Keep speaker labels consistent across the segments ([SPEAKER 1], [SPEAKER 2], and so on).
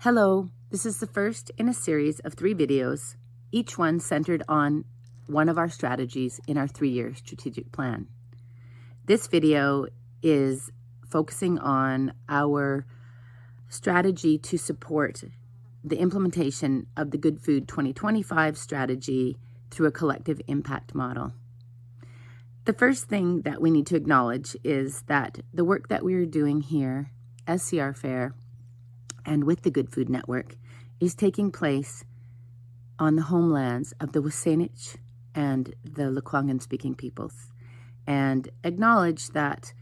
[SPEAKER 1] Hello, this is the first in a series of 3 videos, each one centered on one of our strategies in our 3-year strategic plan. This video is focusing on our strategy to support the implementation of the Good Food 2025 strategy through a collective impact model. The first thing that we need to acknowledge is that the work that we are doing here as CR Fair and with the Good Food Network is taking place on the homelands of the WSÁNEĆ and the Lekwungen-speaking peoples, and acknowledge that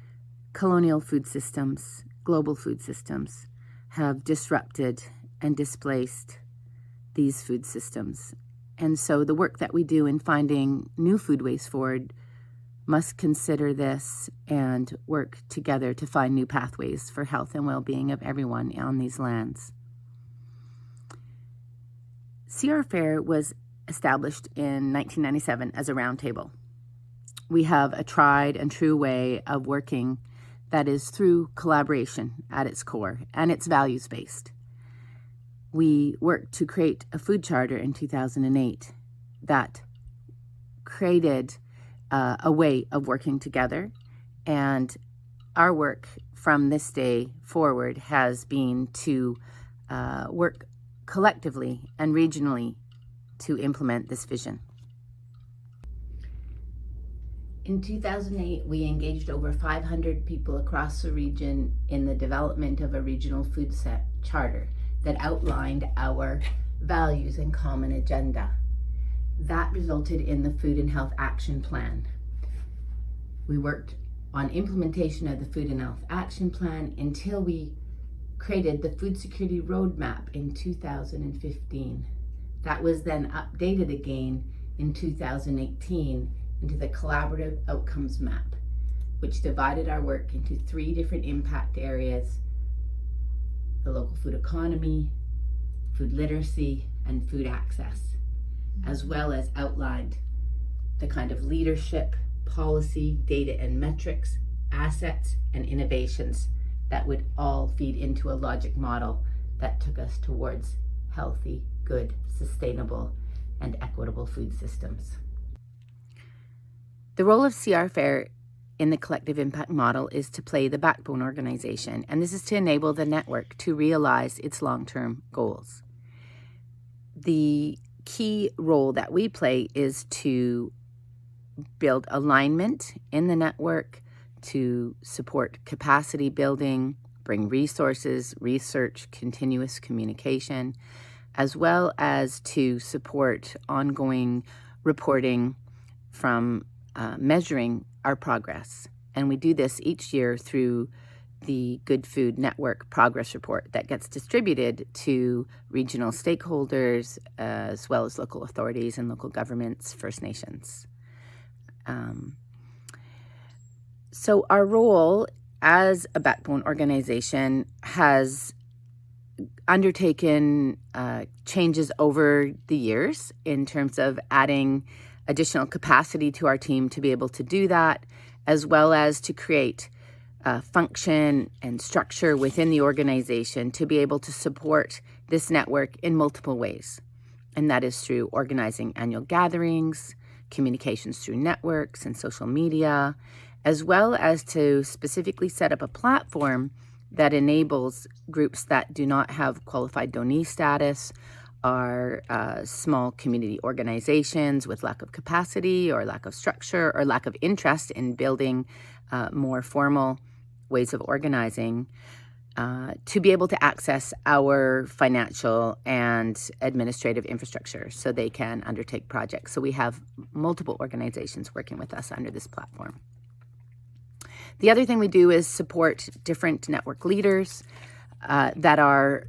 [SPEAKER 1] colonial food systems, global food systems, have disrupted and displaced these food systems. And so the work that we do in finding new food ways forward must consider this and work together to find new pathways for health and well-being of everyone on these lands. CR Fair was established in 1997 as a roundtable. We have a tried and true way of working that is through collaboration at its core, and it's values-based. We worked to create a food charter in 2008 that created a way of working together, and our work from this day forward has been to work collectively and regionally to implement this vision. In 2008, we engaged over 500 people across the region in the development of a regional food set charter that outlined our values and common agenda. That resulted in the Food and Health Action Plan. We worked on implementation of the Food and Health Action Plan until we created the Food Security Roadmap in 2015. That was then updated again in 2018 into the Collaborative Outcomes Map, which divided our work into 3 different impact areas: the local food economy, food literacy, and food access, as well as outlined the kind of leadership, policy, data and metrics, assets, and innovations that would all feed into a logic model that took us towards healthy, good, sustainable, and equitable food systems. The role of CR Fair in the collective impact model is to play the backbone organization, and this is to enable the network to realize its long-term goals. The key role that we play is to build alignment in the network, to support capacity building, bring resources, research, continuous communication, as well as to support ongoing reporting from measuring our progress. And we do this each year through the Good Food Network Progress Report that gets distributed to regional stakeholders, as well as local authorities and local governments, First Nations. So our role as a backbone organization has undertaken changes over the years in terms of adding additional capacity to our team to be able to do that, as well as to create function and structure within the organization to be able to support this network in multiple ways. And that is through organizing annual gatherings, communications through networks and social media, as well as to specifically set up a platform that enables groups that do not have qualified donee status, are small community organizations with lack of capacity or lack of structure or lack of interest in building more formal ways of organizing, to be able to access our financial and administrative infrastructure so they can undertake projects. So we have multiple organizations working with us under this platform. The other thing we do is support different network leaders that are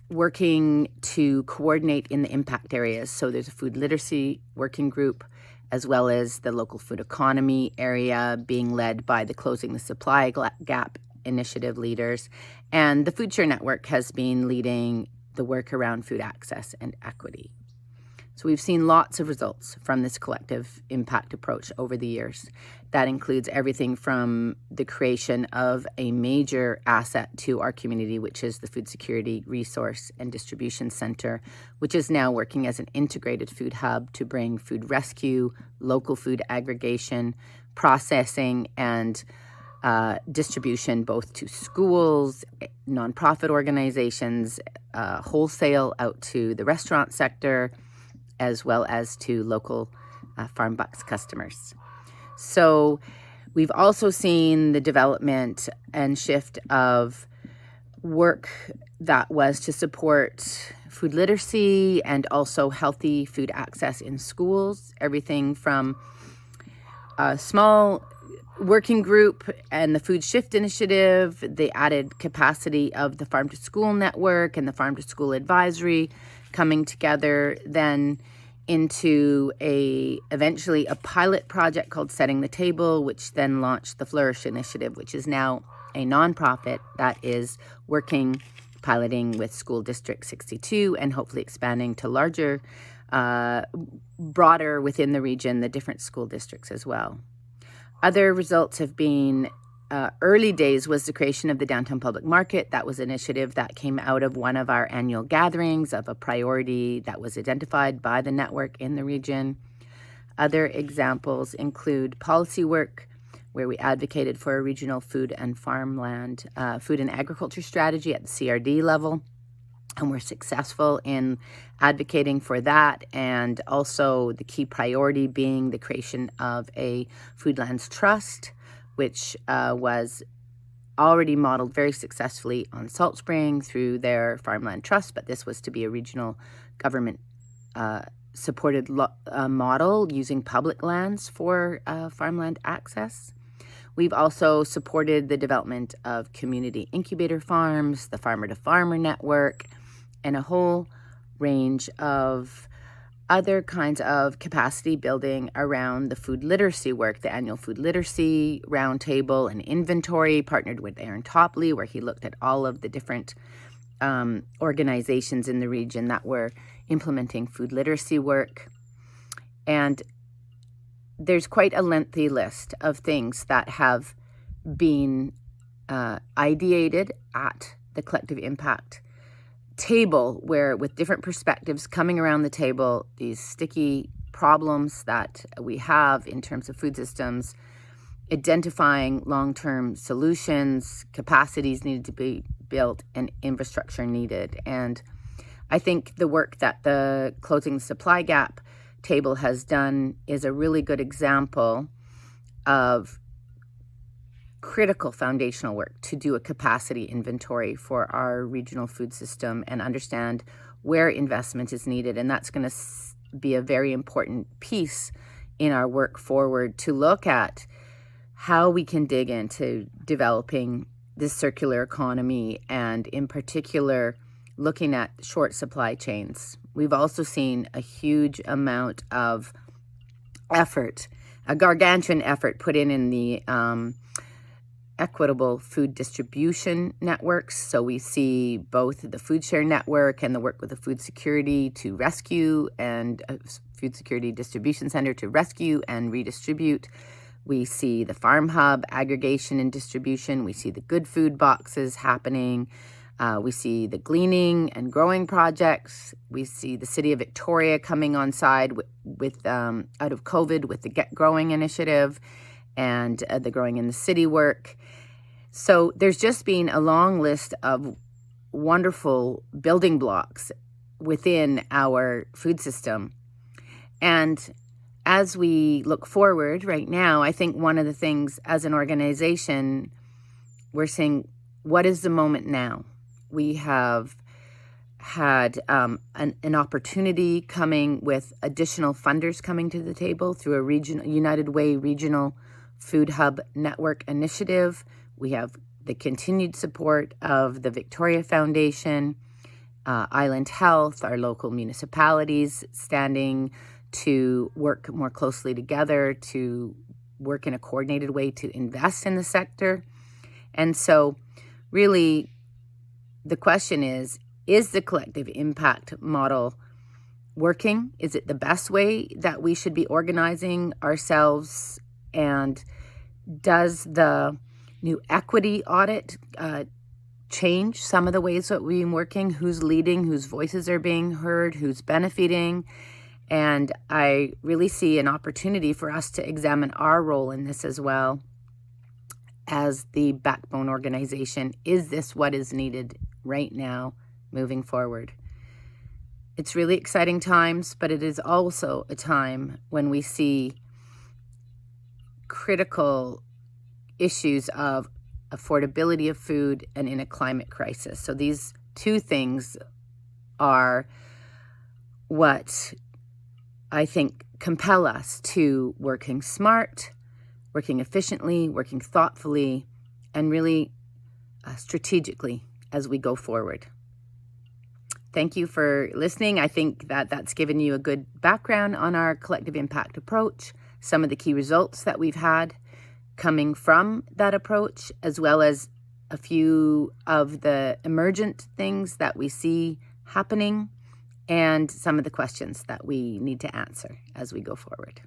[SPEAKER 1] working to coordinate in the impact areas. So there's a food literacy working group, as well as the local food economy area being led by the Closing the Supply Gap initiative leaders. And the Food Share Network has been leading the work around food access and equity. So we've seen lots of results from this collective impact approach over the years. That includes everything from the creation of a major asset to our community, which is the Food Security Resource and Distribution Center, which is now working as an integrated food hub to bring food rescue, local food aggregation, processing, and distribution both to schools, nonprofit organizations, wholesale out to the restaurant sector, as well as to local Farm Bucks customers. So we've also seen the development and shift of work that was to support food literacy and also healthy food access in schools, everything from a small working group and the Food Shift Initiative, the added capacity of the Farm to School Network and the Farm to School Advisory coming together, then into eventually a pilot project called Setting the Table, which then launched the Flourish Initiative, which is now a nonprofit that is piloting with School District 62 and hopefully expanding to larger, broader within the region, the different school districts as well. Other results have been early days was the creation of the Downtown Public Market. That was an initiative that came out of one of our annual gatherings of a priority that was identified by the network in the region. Other examples include policy work, where we advocated for a regional food and farmland, food and agriculture strategy at the CRD level. And we're successful in advocating for that, and also the key priority being the creation of a Foodlands Trust, which was already modeled very successfully on Salt Spring through their Farmland Trust, but this was to be a regional government supported model using public lands for farmland access. We've also supported the development of community incubator farms, the Farmer to Farmer network, and a whole range of other kinds of capacity building around the food literacy work, the annual food literacy roundtable and inventory, partnered with Aaron Topley, where he looked at all of the different organizations in the region that were implementing food literacy work. And there's quite a lengthy list of things that have been ideated at the collective impact table, where with different perspectives coming around the table, these sticky problems that we have in terms of food systems, identifying long-term solutions, capacities needed to be built, and infrastructure needed. And I think the work that the Closing the Supply Gap table has done is a really good example of critical foundational work to do a capacity inventory for our regional food system and understand where investment is needed. And that's going to be a very important piece in our work forward to look at how we can dig into developing this circular economy, and in particular looking at short supply chains. We've also seen a huge amount of effort, a gargantuan effort put in the equitable food distribution networks. So we see both the Food Share Network and the work with the Food Security to rescue, and Food Security Distribution Center to rescue and redistribute. We see the Farm Hub aggregation and distribution. We see the Good Food boxes happening. We see the gleaning and growing projects. We see the City of Victoria coming on side with out of COVID with the Get Growing initiative and the Growing in the City work. So there's just been a long list of wonderful building blocks within our food system. And as we look forward right now, I think one of the things as an organization, we're saying, what is the moment now? We have had an opportunity coming with additional funders coming to the table through a regional United Way Regional Food Hub Network initiative. We have the continued support of the Victoria Foundation, Island Health, our local municipalities standing to work more closely together, to work in a coordinated way to invest in the sector. And so really the question is the collective impact model working? Is it the best way that we should be organizing ourselves? And does the new equity audit change some of the ways that we've been working? Who's leading? Whose voices are being heard? Who's benefiting? And I really see an opportunity for us to examine our role in this as well as the backbone organization. Is this what is needed right now moving forward? It's really exciting times, but it is also a time when we see critical issues of affordability of food and in a climate crisis. So these two things are what I think compel us to working smart, working efficiently, working thoughtfully, and really strategically as we go forward. Thank you for listening. I think that that's given you a good background on our collective impact approach, some of the key results that we've had coming from that approach, as well as a few of the emergent things that we see happening and some of the questions that we need to answer as we go forward.